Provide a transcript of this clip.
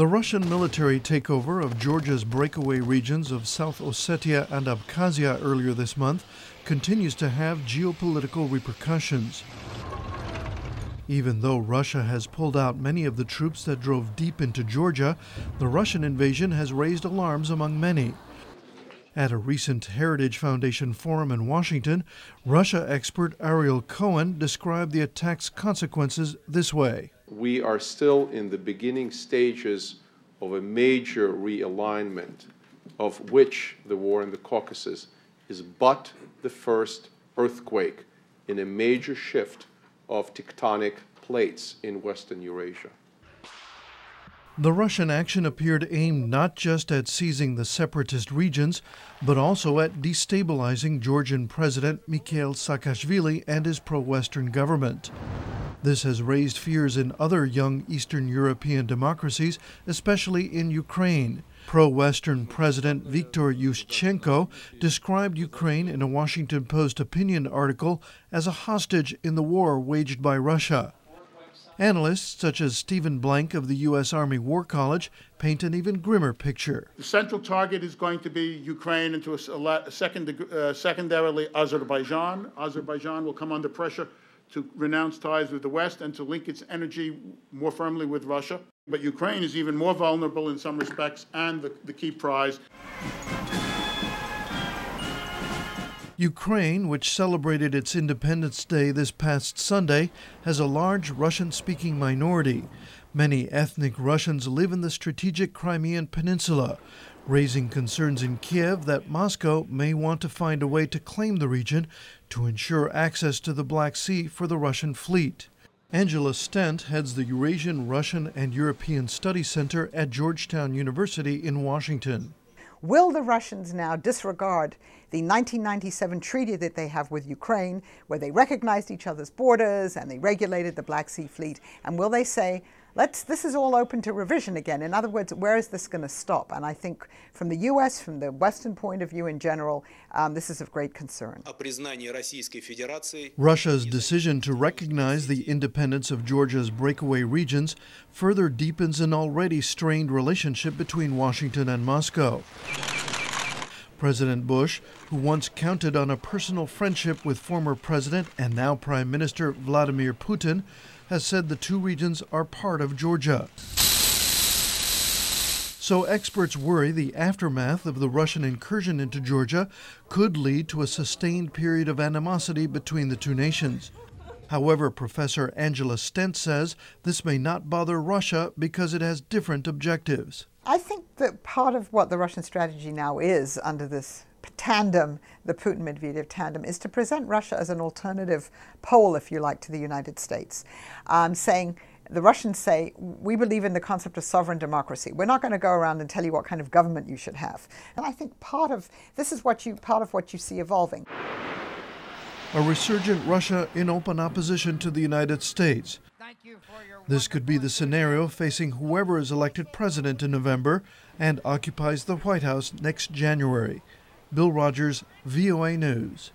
The Russian military takeover of Georgia's breakaway regions of South Ossetia and Abkhazia earlier this month continues to have geopolitical repercussions. Even though Russia has pulled out many of the troops that drove deep into Georgia, the Russian invasion has raised alarms among many. At a recent Heritage Foundation forum in Washington, Russia expert Ariel Cohen described the attack's consequences this way. We are still in the beginning stages of a major realignment, of which the war in the Caucasus is but the first earthquake in a major shift of tectonic plates in Western Eurasia. The Russian action appeared aimed not just at seizing the separatist regions, but also at destabilizing Georgian President Mikhail Saakashvili and his pro-Western government. This has raised fears in other young Eastern European democracies, especially in Ukraine. Pro-Western President Viktor Yushchenko described Ukraine in a Washington Post opinion article as a hostage in the war waged by Russia. Analysts such as Stephen Blank of the U.S. Army War College paint an even grimmer picture. The central target is going to be Ukraine and to secondarily Azerbaijan. Azerbaijan will come under pressure to renounce ties with the West and to link its energy more firmly with Russia. But Ukraine is even more vulnerable in some respects and the key prize. Ukraine, which celebrated its Independence Day this past Sunday, has a large Russian-speaking minority. Many ethnic Russians live in the strategic Crimean Peninsula, raising concerns in Kiev that Moscow may want to find a way to claim the region to ensure access to the Black Sea for the Russian fleet. Angela Stent heads the Eurasian, Russian, and European Studies Center at Georgetown University in Washington. Will the Russians now disregard the 1997 treaty that they have with Ukraine, where they recognized each other's borders and they regulated the Black Sea Fleet? And will they say, this is all open to revision again? In other words, where is this going to stop? And I think from the U.S., from the Western point of view in general, this is of great concern. Russia's decision to recognize the independence of Georgia's breakaway regions further deepens an already strained relationship between Washington and Moscow. President Bush, who once counted on a personal friendship with former President and now Prime Minister Vladimir Putin, has said the two regions are part of Georgia. So experts worry the aftermath of the Russian incursion into Georgia could lead to a sustained period of animosity between the two nations. However, Professor Angela Stent says this may not bother Russia because it has different objectives. I think that part of what the Russian strategy now is under this tandem, the Putin-Medvedev tandem, is to present Russia as an alternative pole, if you like, to the United States. The Russians say, we believe in the concept of sovereign democracy. We're not going to go around and tell you what kind of government you should have. And I think part of what you see evolving. A resurgent Russia in open opposition to the United States. This could be the scenario facing whoever is elected president in November and occupies the White House next January. Bill Rodgers, VOA News.